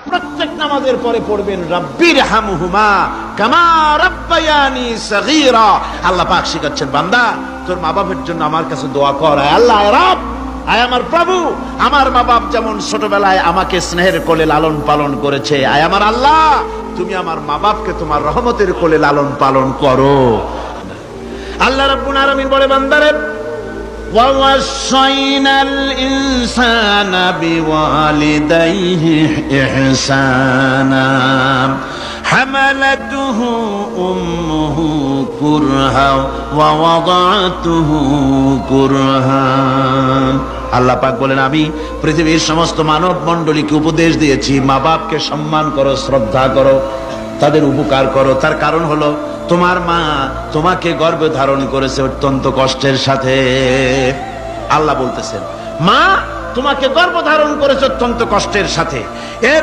প্রত্যেক নামাজের পরে পড়বেন রাব্বিরহামহুমা কামা রাব্বায়ানি সগীরা। আল্লাহ পাক শিখাচ্ছেন, বান্দা তোর মা বাবার জন্য আমার কাছে দোয়া কর। আল্লাহ রব, আয় আমার প্রভু, আমার মা বাপ যেমন ছোটবেলায় আমাকে স্নেহের কোলে লালন পালন করেছে, আয় আমার আল্লাহ তুমি আমার মা বাপকে তোমার রহমতের কোলে লালন পালন করো। আল্লাহ রাব্বুল আলামিন বলে, বান্দারে وَوَصَّيْنَا الْإِنسَانَ بِوَالِدَيْهِ إِحْسَانًا حَمَلَتْهُ أُمُّهُ كُرْهًا وَوَضَعَتْهُ كُرْهًا। আল্লাহ পাক বলেন, আমি পৃথিবীর সমস্ত মানব মণ্ডলীকে উপদেশ দিয়েছি, মা বাপকে সম্মান করো, শ্রদ্ধা করো, তাদের উপকার করো। তার কারণ হলো তোমার মা তোমাকে গর্ভে ধারণ করেছে অত্যন্ত কষ্টের সাথে। আল্লাহ বলতেছেন, মা তোমাকে গর্ভ ধারণ করেছে অত্যন্ত কষ্টের সাথে। এর